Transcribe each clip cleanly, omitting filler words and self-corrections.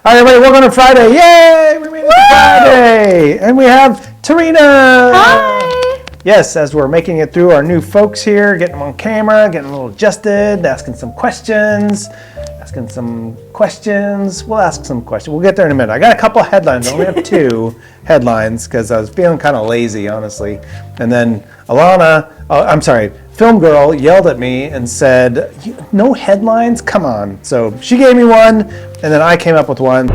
All right, everybody, welcome to Friday. Yay! We made it to Friday. And we have Terrena. Hi. Yes, as we're making it through our new folks here, getting them on camera, getting a little adjusted, asking some questions. We'll ask some questions. We'll get there in a minute. I got a couple of headlines. I only have 2 headlines because I was feeling kind of lazy, honestly. And then Film Girl yelled at me and said, no headlines? Come on. So she gave me one, and then I came up with one.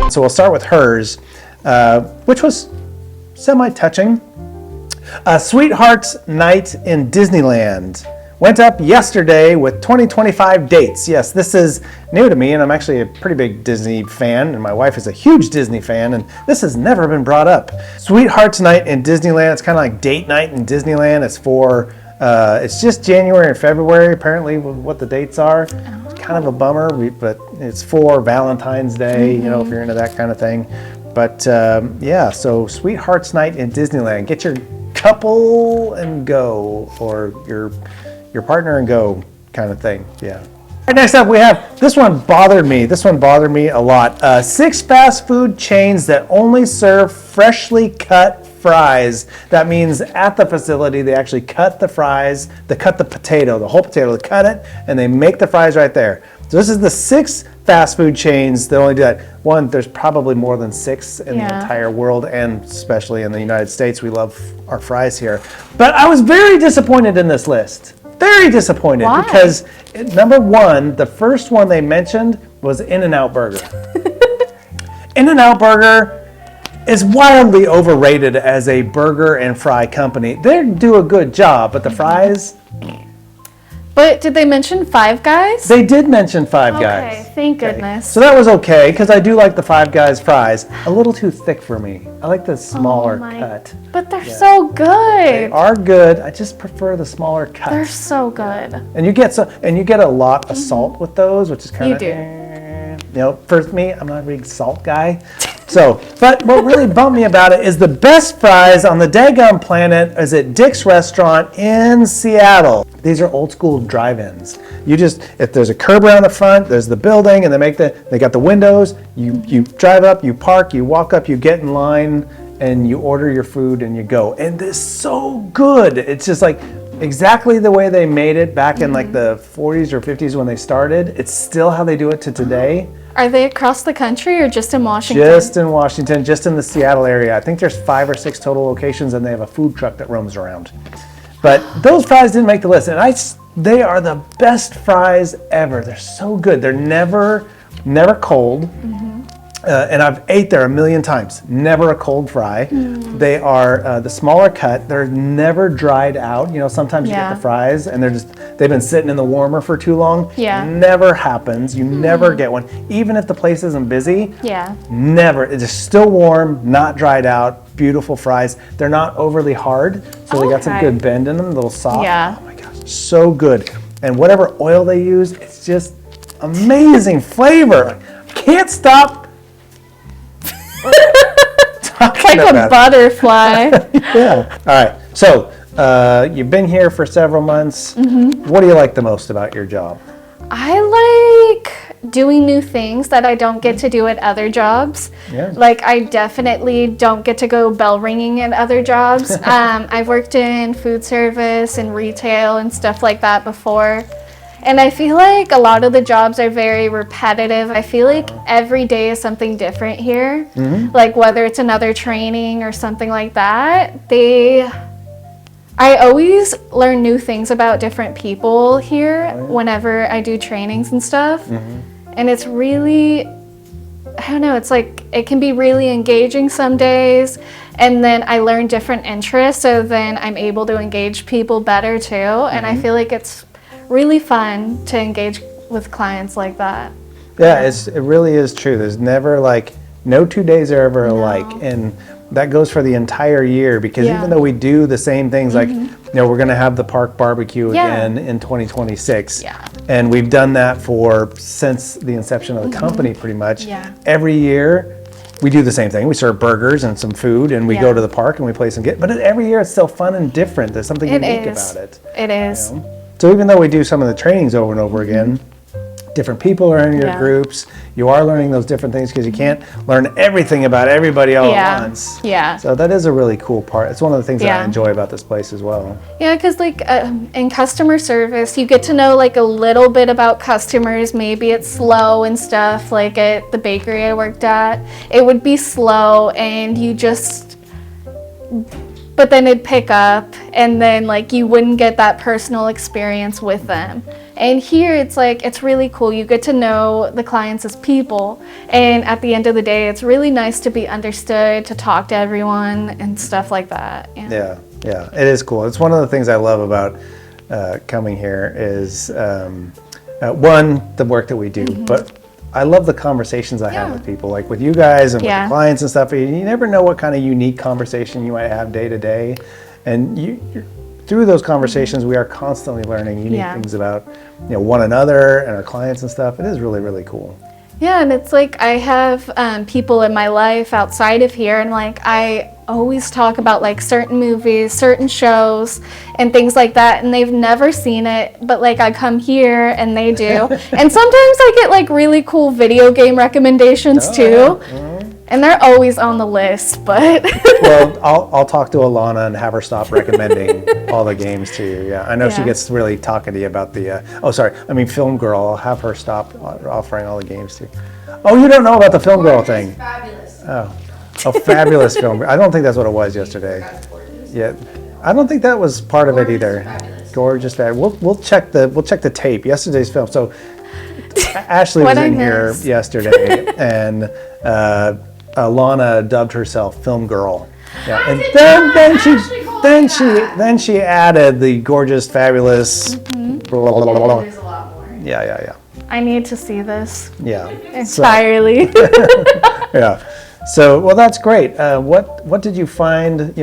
So we'll start with hers, which was semi-touching. Sweetheart's Night in Disneyland went up yesterday with 2025 dates. Yes, this is new to me, and I'm actually a pretty big Disney fan, and my wife is a huge Disney fan, and this has never been brought up. Sweetheart's Night in Disneyland, it's kind of like date night in Disneyland. It's for, it's just January and February, apparently, what the dates are. It's kind of a bummer, but it's for Valentine's Day, you know, if you're into that kind of thing. But yeah, so Sweetheart's Night in Disneyland. Get your couple and go, or your partner and go kind of thing. Yeah. All right, next up we have, this one bothered me a lot. 6 fast food chains that only serve freshly cut fries. That means at the facility they actually cut the fries, they cut the potato, the whole potato, they cut it and they make the fries right there. So this is the 6 fast food chains that only do that. One, there's probably more than 6 in the entire world, and especially in the United States. We love our fries here. But I was very disappointed in this list. Very disappointed. Why? Because number 1, the first one they mentioned was In-N-Out Burger. In-N-Out Burger is wildly overrated as a burger and fry company. They do a good job, but the fries... But did they mention Five Guys? They did mention Five Guys. Okay, thank goodness. So that was okay, because I do like the Five Guys fries. A little too thick for me. I like the smaller cut. But they're so good. They are good. I just prefer the smaller cuts. They're so good. And you get a lot of salt with those, which is kind of... You do. You know, for me, I'm not a big salt guy. So, but what really bummed me about it is the best fries on the daggum planet is at Dick's Restaurant in Seattle. These are old school drive-ins. You just, if there's a curb around the front, there's the building, and they got the windows, you drive up, you park, you walk up, you get in line, and you order your food and you go. And it's so good. It's just like exactly the way they made it back in like the 40s or 50s when they started. It's still how they do it to today. Are they across the country or just in Washington? Just in Washington, just in the Seattle area. I think there's 5 or 6 total locations, and they have a food truck that roams around. But those fries didn't make the list, and they are the best fries ever. They're so good. They're never cold. And I've ate there a million times. Never a cold fry. They are the smaller cut. They're never dried out. You know, sometimes you get the fries and they've been sitting in the warmer for too long. Never happens. You never get one. Even if the place isn't busy. Never. It's just still warm, not dried out. Beautiful fries. They're not overly hard, so they got some good bend in them, a little soft. Oh my gosh, so good. And whatever oil they use, it's just amazing flavor. Can't stop. Like a butterfly. Yeah. All right. So you've been here for several months. What do you like the most about your job? I like doing new things that I don't get to do at other jobs. Like I definitely don't get to go bell ringing at other jobs. I've worked in food service and retail and stuff like that before. And I feel like a lot of the jobs are very repetitive. I feel like every day is something different here. Like whether it's another training or something like that, I always learn new things about different people here whenever I do trainings and stuff. And it's really I don't know, it's like it can be really engaging some days, and then I learn different interests, so then I'm able to engage people better too, and I feel like it's really fun to engage with clients like that. Yeah, it really is true. There's never like, no 2 days are ever alike, and that goes for the entire year, because even though we do the same things, like, we're going to have the park barbecue again in 2026, and we've done that since the inception of the company pretty much. Every year we do the same thing. We serve burgers and some food, and we go to the park and we play some games, but every year it's still fun and different. There's something unique about it. It is. You know? So even though we do some of the trainings over and over again, different people are in your groups, you are learning those different things, because you can't learn everything about everybody all at once. So that is a really cool part. It's one of the things that I enjoy about this place as well. Yeah, because like in customer service, you get to know like a little bit about customers. Maybe it's slow and stuff. Like at the bakery I worked at, it would be slow, and but then it'd pick up, and then like you wouldn't get that personal experience with them. And here it's like, it's really cool. You get to know the clients as people, and at the end of the day, it's really nice to be understood, to talk to everyone and stuff like that. Yeah, it is cool. It's one of the things I love about coming here is one, the work that we do, but I love the conversations I have with people, like with you guys and with the clients and stuff. You never know what kind of unique conversation you might have day to day, and through those conversations, we are constantly learning unique things about one another and our clients and stuff. It is really, really cool. Yeah, and it's like I have people in my life outside of here, and like I always talk about like certain movies, certain shows, and things like that, and they've never seen it, but like I come here and they do. And sometimes I get like really cool video game recommendations too. And they're always on the list, but well, I'll talk to Alana and have her stop recommending all the games to you. Yeah, I know she gets really talkative about the. Film Girl. I'll have her stop offering all the games to you. Oh, you don't know about the Film Girl thing? Fabulous. Oh, fabulous Film Girl. I don't think that's what it was yesterday. Yeah, I don't think that was part of it either. Gorgeous, fabulous. We'll check the tape. Yesterday's film. So Ashley was in here yesterday, and Alana dubbed herself Film Girl. Yeah, and then she added the gorgeous, fabulous. Blah, blah, blah, blah. There's a lot more. Yeah. I need to see this. Yeah. Entirely. Yeah. So, well, that's great. What did you find?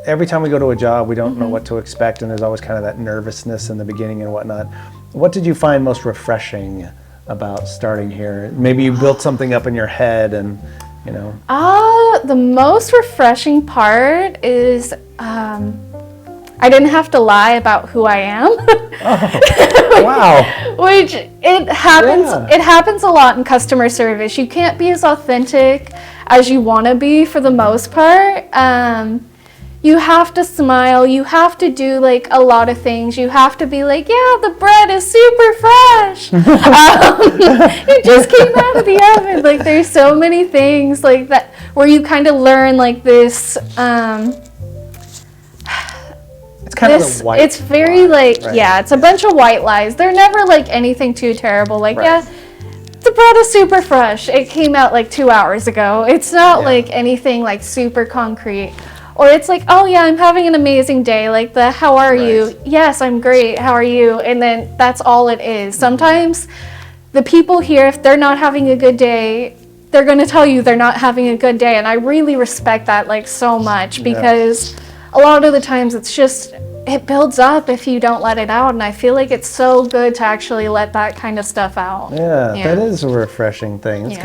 Every time we go to a job, we don't know what to expect, and there's always kind of that nervousness in the beginning and whatnot. What did you find most refreshing about starting here? Maybe you built something up in your head, and the most refreshing part is I didn't have to lie about who I am. Oh, wow. Which it happens a lot in customer service. You can't be as authentic as you want to be for the most part. You have to smile. You have to do like a lot of things. You have to be like, yeah, the bread is super fresh. It just came out of the oven. Like there's so many things like that where you kind of learn like this. It's kind of the white. It's very lie, like it's a bunch of white lies. They're never like anything too terrible. Like the bread is super fresh. It came out like 2 hours ago. It's not like anything like super concrete. Or it's like, oh yeah, I'm having an amazing day. Like how are you? Yes, I'm great. How are you? And then that's all it is. Sometimes the people here, if they're not having a good day, they're going to tell you they're not having a good day. And I really respect that like so much, because a lot of the times it builds up if you don't let it out. And I feel like it's so good to actually let that kind of stuff out. Yeah. That is a refreshing thing. It's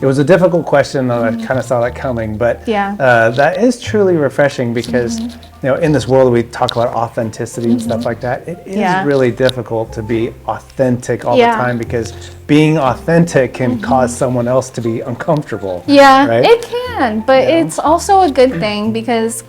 it was a difficult question, and I kind of saw that coming, but that is truly refreshing, because in this world we talk about authenticity and stuff like that. It is really difficult to be authentic all the time, because being authentic can cause someone else to be uncomfortable. Yeah, it can, but it's also a good thing, because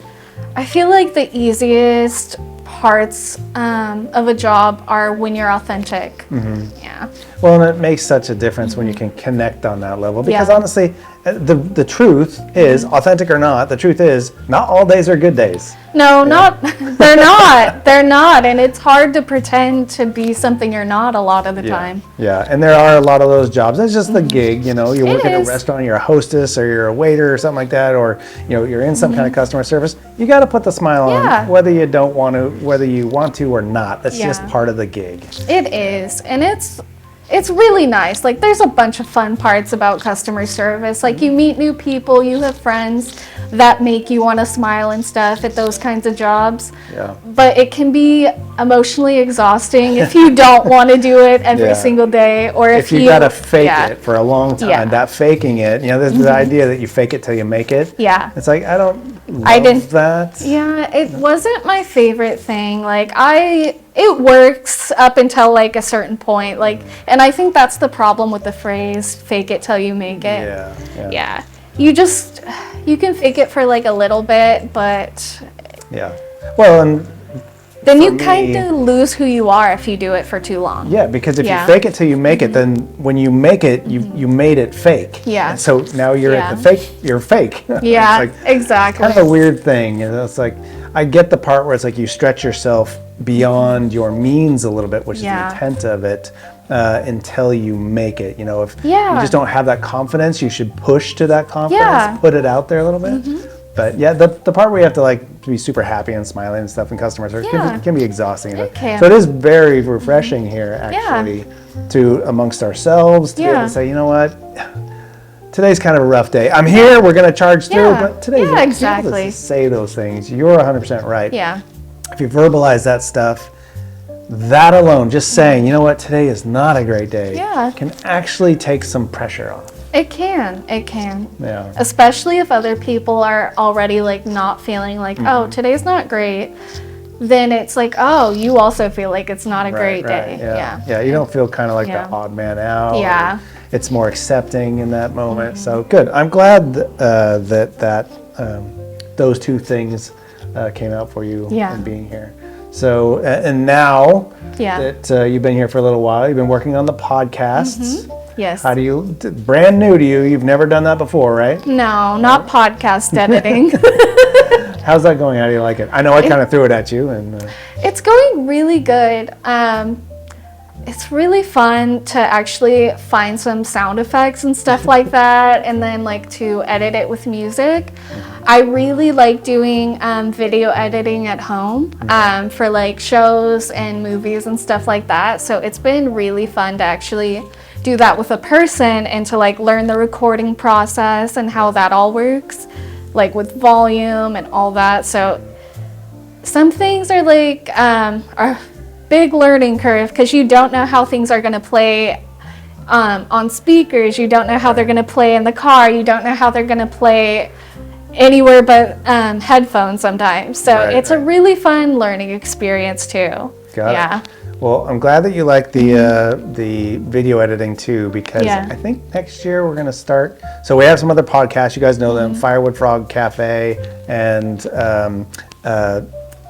I feel like the easiest parts of a job are when you're authentic. Yeah. Yeah. Well, and it makes such a difference when you can connect on that level, because honestly, the truth is, authentic or not, the truth is, not all days are good days. No, they're not. They're not. And it's hard to pretend to be something you're not a lot of the time. Yeah, and there are a lot of those jobs. It's just the gig, you know, you work at a restaurant, you're a hostess or you're a waiter or something like that, or, you know, you're in some kind of customer service. You got to put the smile on, whether you don't want to, whether you want to or not. That's just part of the gig. It is. And it's really nice. Like, there's a bunch of fun parts about customer service. Like, you meet new people, you have friends that make you want to smile and stuff at those kinds of jobs. Yeah. But it can be emotionally exhausting if you don't want to do it every single day, or if you got to fake it for a long time. That faking it, you know, there's the idea that you fake it till you make it. Yeah. It's like, I didn't that. Yeah, it wasn't my favorite thing. Like, it works up until like a certain point. Like, and I think that's the problem with the phrase "fake it till you make it." Yeah. You can fake it for like a little bit, but well, and then you kind of lose who you are if you do it for too long. Yeah, because if you fake it till you make it, then when you make it, you made it fake. Yeah. And so now you're at the fake. You're fake. Yeah, it's like, exactly. Kind of a weird thing. You know, it's like, I get the part where it's like you stretch yourself beyond your means a little bit, which is the intent of it, until you make it. You know, if you just don't have that confidence, you should push to that confidence, put it out there a little bit. But yeah, the part where you have to like be super happy and smiling and stuff in customer service can be exhausting. So it is very refreshing here, actually, to amongst ourselves to be able to say, you know what, today's kind of a rough day. I'm here. We're going to charge through, but today's exactly. To say those things. You're 100% right. Yeah. If you verbalize that stuff, that alone, just saying, you know what, today is not a great day, can actually take some pressure off. It can. Yeah. Especially if other people are already like not feeling like, oh, today's not great. Then it's like, oh, you also feel like it's not a great day. Yeah, you don't feel kind of like the odd man out. Yeah. It's more accepting in that moment. So good. I'm glad that those two things came out for you in being here. So, and now that you've been here for a little while, you've been working on the podcasts. Yes. How do you, brand new to you, you've never done that before, right? No, not podcast editing. How's that going? How do you like it? I know I kind of threw it at you. It's going really good. It's really fun to actually find some sound effects and stuff like that, and then like to edit it with music. I really like doing video editing at home for like shows and movies and stuff like that. So it's been really fun to actually do that with a person and to like learn the recording process and how that all works, like with volume and all that. So some things are like are big learning curve because you don't know how things are going to play on speakers. You don't know how they're going to play in the car. You don't know how they're going to play anywhere but headphones sometimes. So it's a really fun learning experience too. Got it. Well, I'm glad that you like the video editing too, because I think next year we're going to start. So we have some other podcasts. You guys know them, Firewood Frog Cafe, and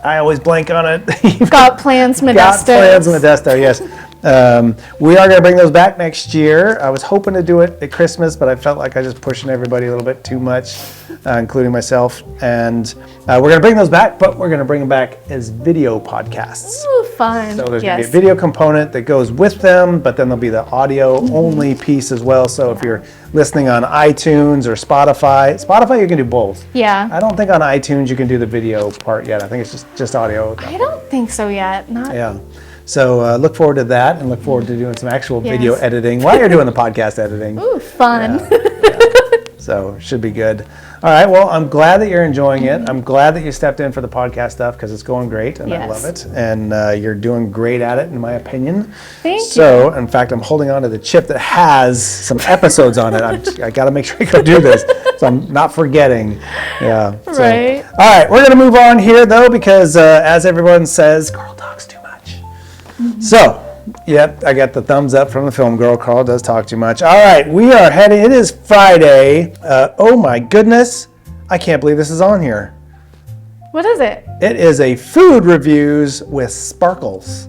I always blank on it. Got Plans Modesto. Got Plans Modesto, yes. We are going to bring those back next year. I was hoping to do it at Christmas, but I felt like I was just pushing everybody a little bit too much, including myself. And we're going to bring those back, but we're going to bring them back as video podcasts. Ooh, fun. So there's going to be a video component that goes with them, but then there'll be the audio-only piece as well. So if you're listening on iTunes or Spotify you can do both. Yeah. I don't think on iTunes you can do the video part yet. I think it's just audio. I don't think so yet. Yeah. So look forward to that, and look forward to doing some actual video editing while you're doing the podcast editing. Ooh, fun. So it should be good. All right, well, I'm glad that you're enjoying it. I'm glad that you stepped in for the podcast stuff because it's going great, and I love it. And you're doing great at it, in my opinion. Thank you. So, in fact, I'm holding on to the chip that has some episodes on it. I got to make sure I go do this, so I'm not forgetting. Yeah. So, right. All right, we're going to move on here, though, because as everyone says, Carl talks too much. So, yep, I got the thumbs up from the film girl. Carl does talk too much. All right, we are heading. It is Friday. Oh my goodness. I can't believe this is on here. What is it? It is a food reviews with Sparkles.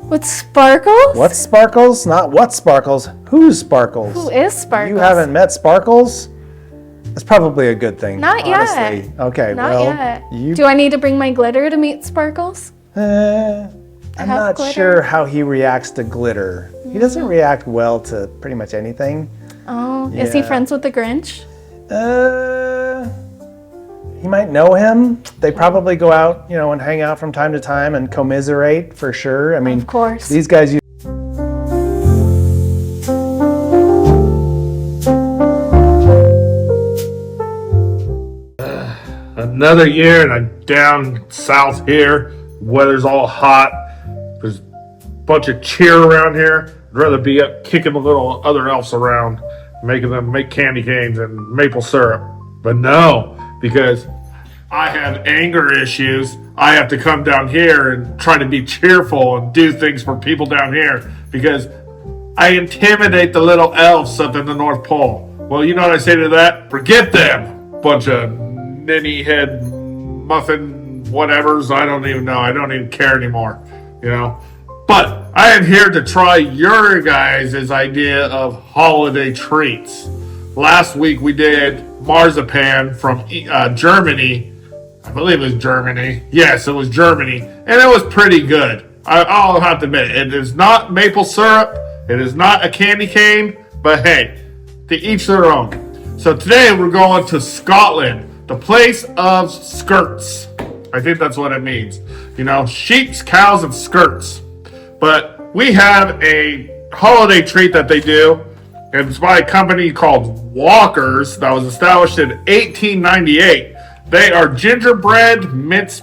With sparkles? What sparkles? Not what sparkles. Who's sparkles? Who is Sparkles? You haven't met Sparkles? That's probably a good thing. Not honestly. yet. Okay, Not well, yet. Do I need to bring my glitter to meet Sparkles? I'm not glitter? sure how he reacts to glitter. He doesn't react well to pretty much anything. Oh, is he friends with the Grinch? He might know him. They probably go out, and hang out from time to time and commiserate for sure. I mean, Of course. these guys use another year and I'm down south here. Weather's all hot. There's a bunch of cheer around here. I'd rather be up kicking the little other elves around, making them make candy canes and maple syrup. But no, because I have anger issues, I have to come down here and try to be cheerful and do things for people down here because I intimidate the little elves up in the North Pole. Well, you know what I say to that? Forget them. Bunch of ninny head muffin whatevers. I don't even know. I don't even care anymore. But I am here to try your guys' idea of holiday treats. Last week we did marzipan from Germany. I believe it was Germany. Yes, it was Germany. And it was pretty good. I'll have to admit, it is not maple syrup. It is not a candy cane. But hey, to each their own. So today we're going to Scotland, the place of skirts. I think that's what it means. Sheeps, cows, and skirts. But we have a holiday treat that they do. It's by a company called Walker's that was established in 1898. They are gingerbread mince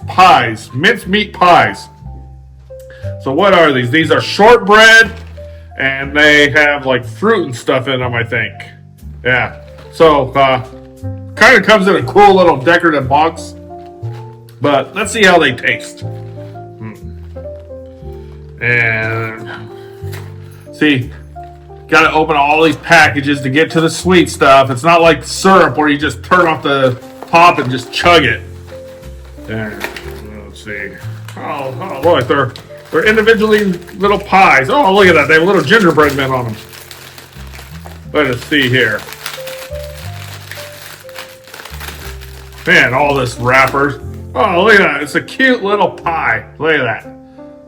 meat pies. So what are these? These are shortbread, and they have like fruit and stuff in them, I think. Yeah. So kind of comes in a cool little decorative box. But let's see how they taste. And see, got to open all these packages to get to the sweet stuff. It's not like syrup where you just turn off the top and just chug it. There. Let's see. Oh boy, they're individually little pies. Oh, look at that. They have little gingerbread men on them. Let us see here. Man, all this wrappers. Oh, look at that. It's a cute little pie. Look at that.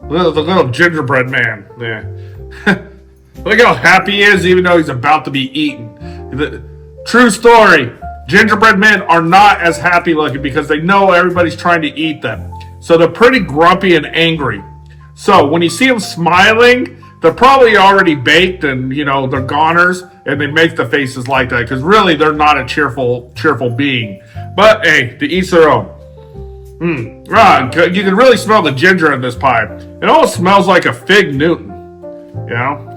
The little gingerbread man. Yeah. Look how happy he is even though he's about to be eaten. True story. Gingerbread men are not as happy looking because they know everybody's trying to eat them. So they're pretty grumpy and angry. So when you see them smiling, they're probably already baked and, they're goners and they make the faces like that because really they're not a cheerful being. But hey, to each their own. You can really smell the ginger in this pie. It almost smells like a fig Newton.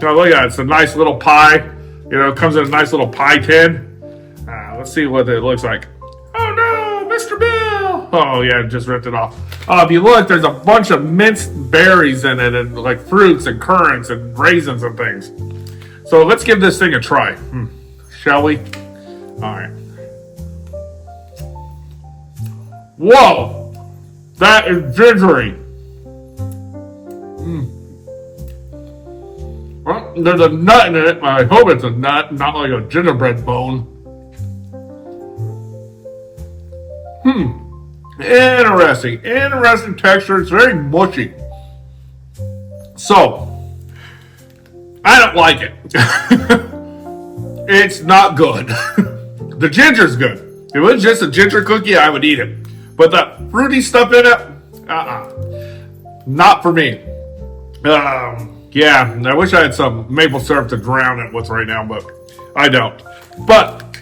So look at that. It's a nice little pie. It comes in a nice little pie tin. Let's see what it looks like. Oh no, Mr. Bill! Oh yeah, just ripped it off. If you look, there's a bunch of minced berries in it, and like fruits and currants and raisins and things. So let's give this thing a try. Shall we? All right. Whoa, that is gingery. Well, there's a nut in it. I hope it's a nut, not like a gingerbread bone. Interesting texture. It's very mushy. So, I don't like it. It's not good. The ginger's good. If it was just a ginger cookie, I would eat it. But the fruity stuff in it, not for me. Yeah, I wish I had some maple syrup to drown it with right now, but I don't. But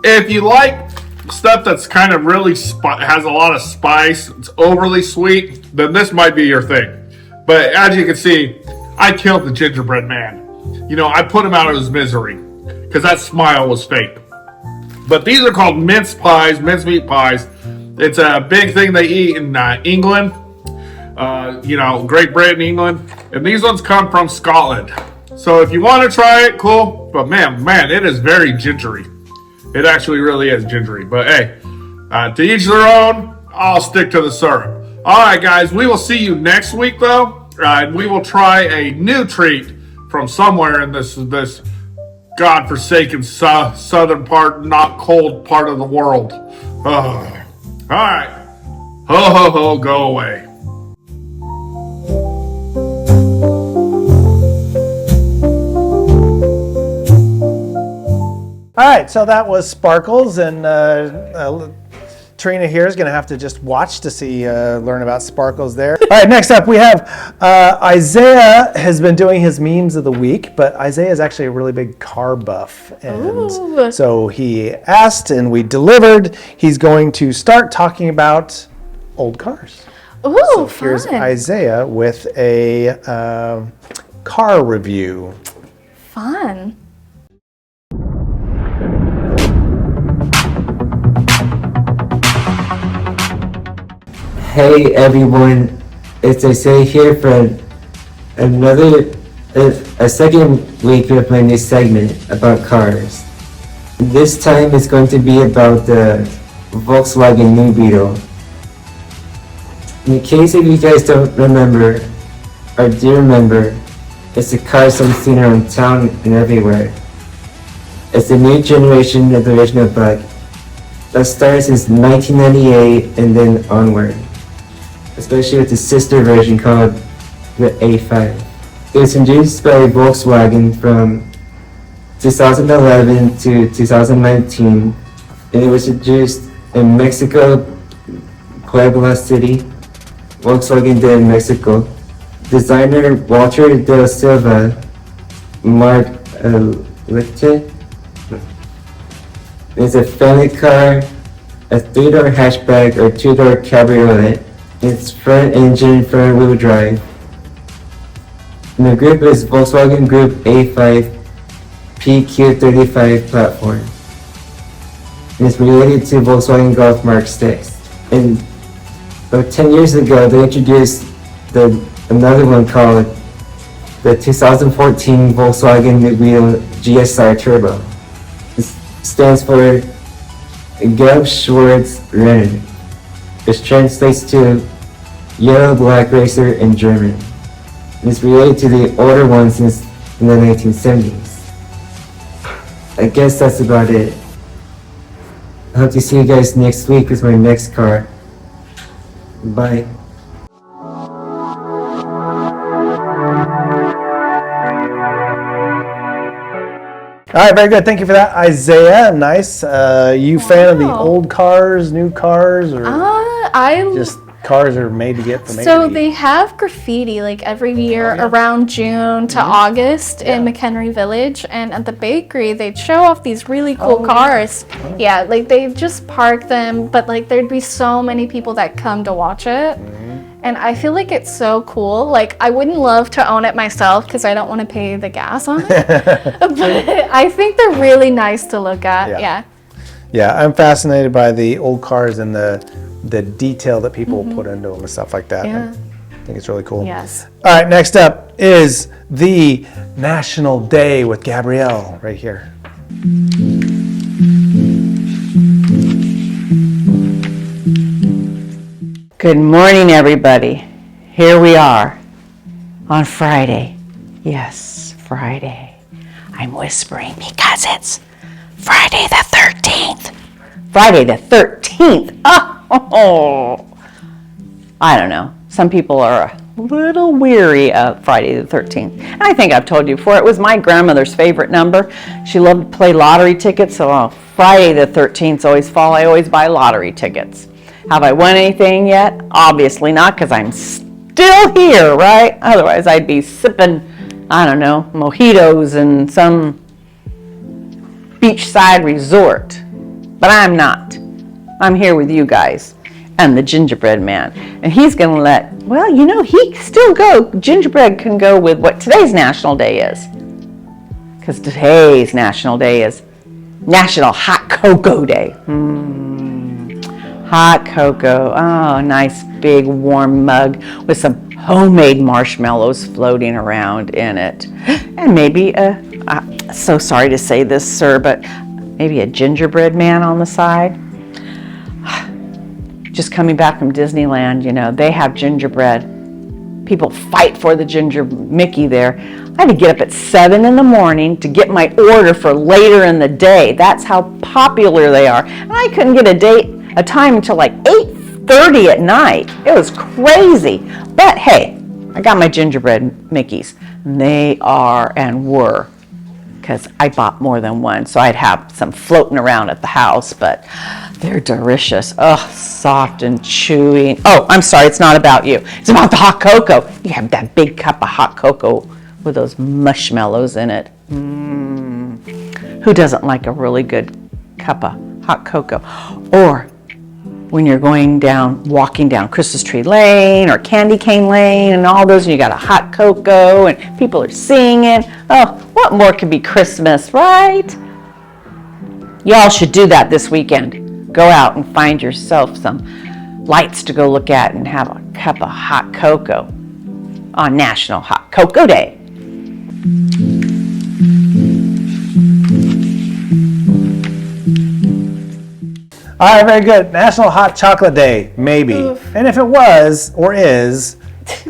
if you like stuff that's kind of really has a lot of spice, it's overly sweet, then this might be your thing. But as you can see, I killed the gingerbread man. I put him out of his misery because that smile was fake. But these are called mince meat pies. It's a big thing they eat in England, Great Britain, England, and these ones come from Scotland. So if you want to try it, cool. But man, it is very gingery. It actually really is gingery. But hey, to each their own. I'll stick to the syrup. All right, guys, we will see you next week, though. we will try a new treat from somewhere in this godforsaken southern part, not cold part of the world. All right. Ho, ho, ho, go away. All right, so that was Sparkles, and Terrena here is going to have to just watch to see, learn about Sparkles there. All right, next up we have Isaiah has been doing his memes of the week, but Isaiah is actually a really big car buff. And so he asked and we delivered. He's going to start talking about old cars. Ooh, so here's fun. Isaiah with a car review. Fun. Hey everyone, it's Isaiah here for a second week of my new segment about cars. This time it's going to be about the Volkswagen New Beetle. In case if you guys don't remember, or do remember, it's a car some seen around town and everywhere. It's a new generation of the original bug that started since 1998 and then onward. Especially with the sister version called the A5. It was introduced by Volkswagen from 2011 to 2019, and it was introduced in Mexico, Puebla City, Volkswagen de Mexico. Designer Walter de Silva, Mark Lichte. It's a family car, a 3-door hatchback or 2-door cabriolet. It's front engine, front wheel drive. And the group is Volkswagen Group A5 PQ35 platform. And it's related to Volkswagen Golf Mark 6. And about 10 years ago, they introduced another one called the 2014 Volkswagen New Beetle GSI Turbo. It stands for Gelb Schwarz Rennen, which translates to Yellow Black Racer in German. And it's related to the older one since the 1970s. I guess that's about it. I hope to see you guys next week with my next car. Bye. All right, very good. Thank you for that, Isaiah. Nice. You fan of the Wow. old cars, new cars, or I just cars are made to get from A So to B? they have graffiti like every year yeah. around June to August in McHenry Village, and at the bakery they'd show off these really cool cars. Yeah, like they just park them, but like there'd be so many people that come to watch it. And I feel like it's so cool. Like I wouldn't love to own it myself because I don't want to pay the gas on it. But I think they're really nice to look at. Yeah. Yeah, I'm fascinated by the old cars and the detail that people put into them and stuff like that. Yeah. I think it's really cool. Yes. All right, next up is the National Day with Gabrielle right here. Good morning, everybody. Here we are on Friday. Yes, Friday. I'm whispering because it's Friday the 13th. Friday the 13th. Oh, I don't know. Some people are a little weary of Friday the 13th. And I think I've told you before, it was my grandmother's favorite number. She loved to play lottery tickets, so Friday the 13th always fall. I always buy lottery tickets. Have I won anything yet? Obviously not, because I'm still here, right? Otherwise, I'd be sipping, I don't know, mojitos in some beachside resort. But I'm not. I'm here with you guys and the gingerbread man. And he's going to gingerbread can go with what today's National Day is. Because today's National Day is National Hot Cocoa Day. Hot cocoa, oh, nice big warm mug with some homemade marshmallows floating around in it. And maybe so sorry to say this, sir, but maybe a gingerbread man on the side. Just coming back from Disneyland, they have gingerbread people fight for the ginger Mickey there. I had to get up at 7 in the morning to get my order for later in the day. That's how popular they are. And I couldn't get a time until like 8:30 at night. It was crazy. But hey, I got my gingerbread Mickeys. And they are and were, because I bought more than one, so I'd have some floating around at the house, but they're delicious. Oh, soft and chewy. Oh, I'm sorry, it's not about you. It's about the hot cocoa. You have that big cup of hot cocoa with those marshmallows in it. Who doesn't like a really good cup of hot cocoa? Or when you're walking down Christmas Tree Lane or Candy Cane Lane and all those, and you got a hot cocoa and people are singing. Oh, what more could be Christmas, right? Y'all should do that this weekend. Go out and find yourself some lights to go look at and have a cup of hot cocoa on National Hot Cocoa Day. All right, very good. National Hot Chocolate Day, maybe. Oof. And if it was or is,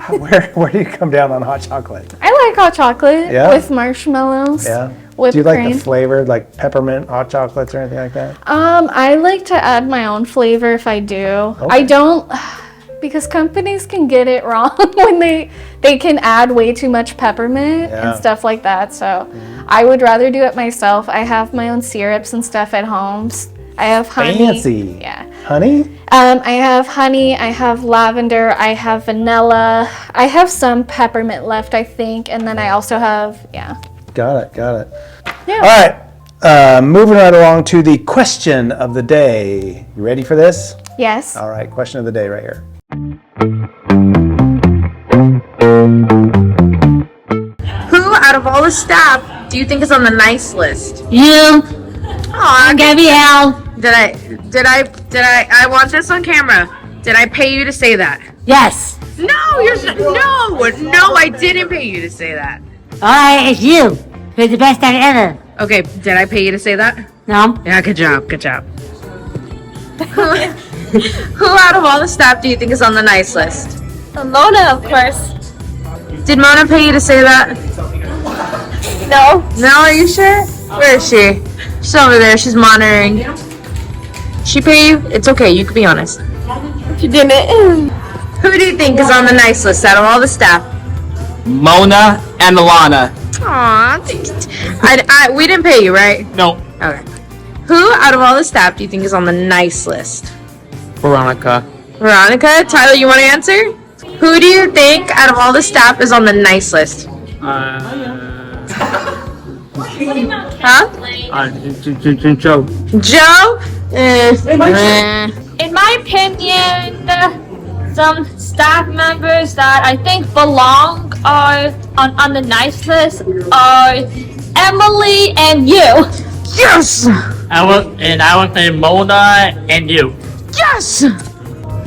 where do you come down on hot chocolate? I like hot chocolate with marshmallows. Yeah. Whipped do you like cream. the flavored, like peppermint hot chocolates or anything like that? I like to add my own flavor if I do. Okay. I don't, because companies can get it wrong when they can add way too much peppermint and stuff like that. So I would rather do it myself. I have my own syrups and stuff at home. I have honey. Fancy. Yeah. Honey? I have honey, I have lavender, I have vanilla. I have some peppermint left, I think, and then I also have, Got it. Yeah. All right. Moving right along to the question of the day. You ready for this? Yes. All right. Question of the day right here. Who out of all the staff do you think is on the nice list? You. Aw, Gabrielle. I want this on camera. Did I pay you to say that? Yes. No, I didn't pay you to say that. Alright, it's you. You're the best dad ever. Okay, did I pay you to say that? No. Yeah, good job. Who out of all the staff do you think is on the nice list? Mona, of course. Did Mona pay you to say that? No. No, are you sure? Where is she? She's over there, she's monitoring. She pay you? It's okay, you can be honest. She didn't. Who do you think is on the nice list out of all the staff? Mona and Alana. Aw, we didn't pay you, right? No. Okay. Who out of all the staff do you think is on the nice list? Veronica. Veronica? Tyler, you want to answer? Who do you think out of all the staff is on the nice list? Huh? Joe. Joe? In my opinion, some staff members that I think belong are on the nice list are Emily and you. Yes! I would say Mona and you. Yes!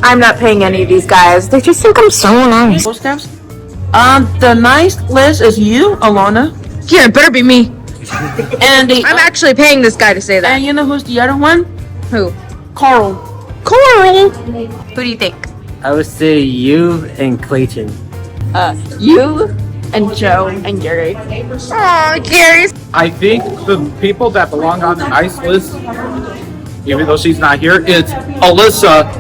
I'm not paying any of these guys. They just think I'm so nice. The nice list is you, Alana. Yeah, it better be me. And I'm actually paying this guy to say that. and you know who's the other one? Who? Carl. Coral! Who do you think? I would say you and Clayton. You and Joe and Gary. Aw, Gary. I think the people that belong on the nice list, even though she's not here, is Alyssa,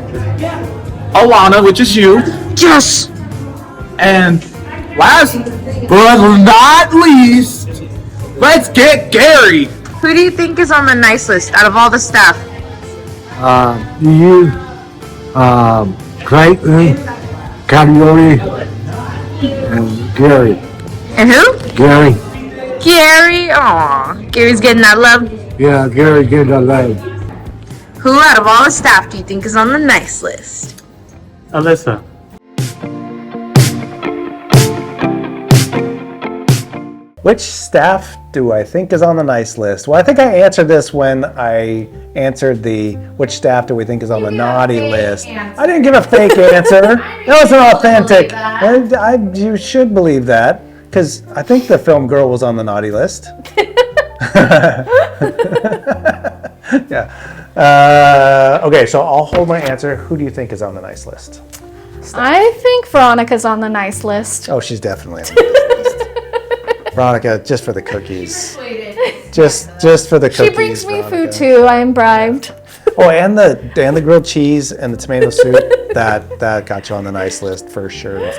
Alana, which is you, Yes! and last but not least, let's get Gary. Who do you think is on the nice list out of all the staff? You, Clayton, Coyote, and Gary. And who? Gary. Gary. Aw, Gary's getting that love. Yeah, Gary get a leg. Who out of all the staff do you think is on the nice list? Alyssa. Which staff do I think is on the nice list? Well, I think I answered this when I answered the which staff do we think is on the naughty list. I didn't give a fake answer. That was an authentic. You should believe that because I think the film Girl was on the naughty list. Yeah. Okay, so I'll hold my answer. Who do you think is on the nice list? stuff. I think Veronica's on the nice list. Oh, she's definitely on the nice list. Veronica, just for the cookies. Just for the cookies. She brings me Veronica. food too. I am bribed. Oh, and the grilled cheese and the tomato soup, that got you on the nice list for sure.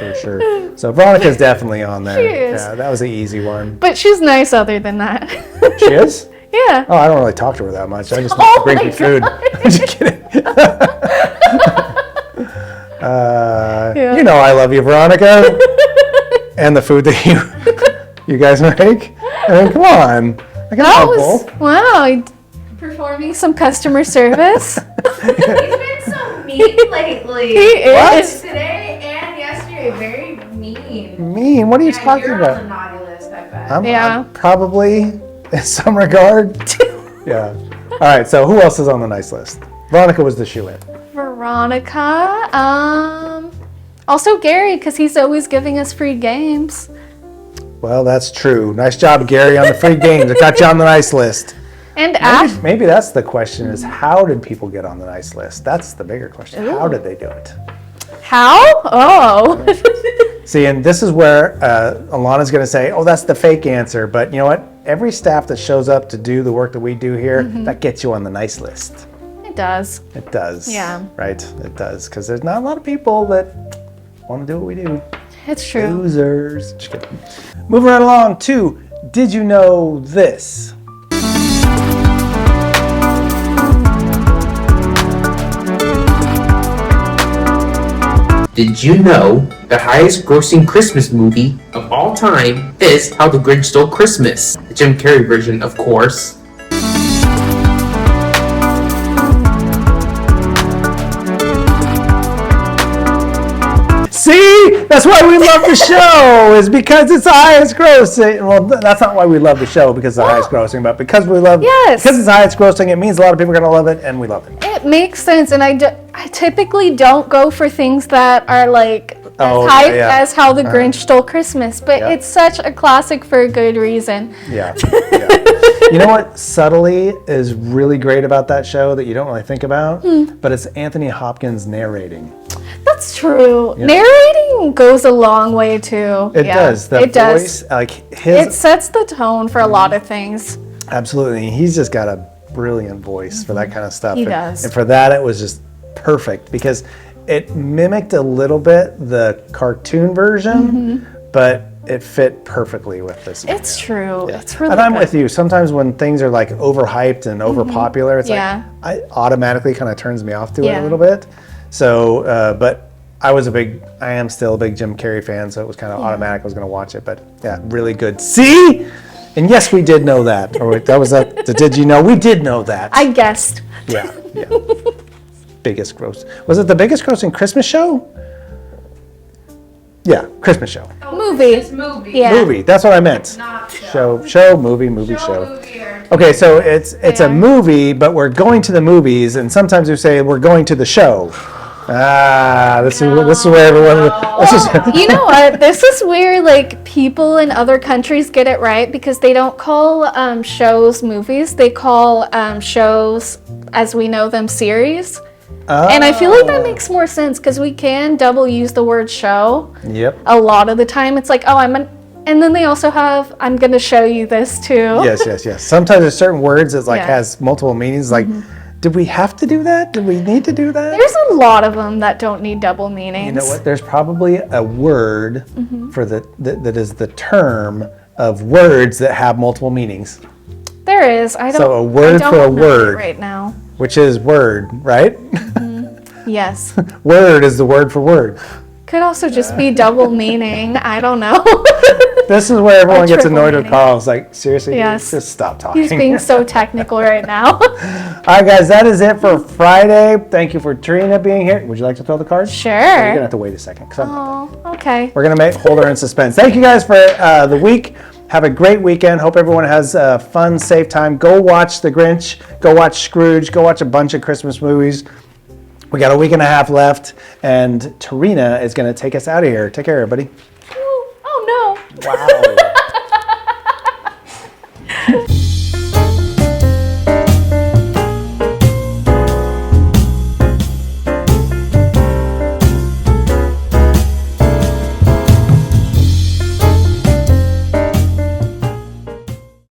So Veronica's definitely on there. She is. Yeah, that was an easy one. But she's nice other than that. She is? Yeah. Oh, I don't really talk to her that much. I just want to bring her food. I'm just kidding. You know I love you, Veronica. And the food that you guys make. I mean, come on. I can have both. Wow. Performing some customer service. He's been so mean lately. He is. Today and yesterday, very mean. Mean? What are you talking You're about? on the naughty list, I bet. I'm probably in some regard. Yeah. All right. So who else is on the nice list? Veronica was the shoe-in. Veronica. Also Gary, because he's always giving us free games. Well, that's true. Nice job, Gary, on the free games. It got you on the nice list. And Ash. Maybe that's the question: is how did people get on the nice list? That's the bigger question. Ooh. How did they do it? How? Oh. See, and this is where Alana's going to say, "Oh, that's the fake answer." But you know what? Every staff that shows up to do the work that we do here, that gets you on the nice list. It does. It does. Yeah. Right. It does, because there's not a lot of people that want to do what we do. It's true. Losers. Just kidding. Moving right along to Did You Know This? Did you know the highest grossing Christmas movie of all time is How the Grinch Stole Christmas? The Jim Carrey version, of course. See? That's why we love the show, is because it's the highest grossing. Well, that's not why we love the show, because it's the highest grossing, but because we love Yes. because it's the highest grossing, it means a lot of people are going to love it, and we love it. It makes sense, and I typically don't go for things that are like as hype as How the Grinch Stole Christmas, but it's such a classic for a good reason. Yeah. You know what subtly is really great about that show that you don't really think about? But it's Anthony Hopkins narrating. That's true. Yeah. Narrating goes a long way too. It does. The voice, like it sets the tone for a lot of things. Absolutely. He's just got a brilliant voice for that kind of stuff. He does. And for that, it was just perfect because it mimicked a little bit the cartoon version, but it fit perfectly with this one. It's true. Yeah. It's really And I'm good. with you. Sometimes when things are like overhyped and overpopular, it's like I automatically kind of turns me off to it a little bit. So, but I am still a big Jim Carrey fan, so it was kind of automatic I was going to watch it. But yeah, really good. See? And yes, we did know that. Or that was the did you know? We did know that. I guessed. Yeah. Biggest gross. Was it the biggest grossing Christmas show? Yeah, Christmas show. Movie. Yeah. Movie. That's what I meant. Not Show, movie, show. Okay, so it's a movie, but we're going to the movies, and sometimes we say we're going to the show. This is where everyone. You know what? This is where like people in other countries get it right because they don't call shows movies. They call shows as we know them series. And I feel like that makes more sense because we can double use the word show. Yep. A lot of the time it's like, and then they also have, I'm going to show you this too. Yes. Sometimes there's certain words that has multiple meanings. Like, did we have to do that? Did we need to do that? There's a lot of them that don't need double meanings. You know what? There's probably a word for that is the term of words that have multiple meanings. There is. So a word for a word right now. Which is word, right? Yes. Word is the word for word. Could also just be double meaning. I don't know. This is where everyone gets annoyed with Carl. It's like, seriously, yes. Just stop talking. He's being so technical right now. All right, guys, that is it for Friday. Thank you for Terrena being here. Would you like to throw the cards? Sure. You're going to have to wait a second. Okay. We're going to hold her in suspense. Thank you guys for the week. Have a great weekend. Hope everyone has a fun, safe time. Go watch The Grinch. Go watch Scrooge. Go watch a bunch of Christmas movies. We got a week and a half left, and Terrena is going to take us out of here. Take care, everybody. Oh, no. Wow.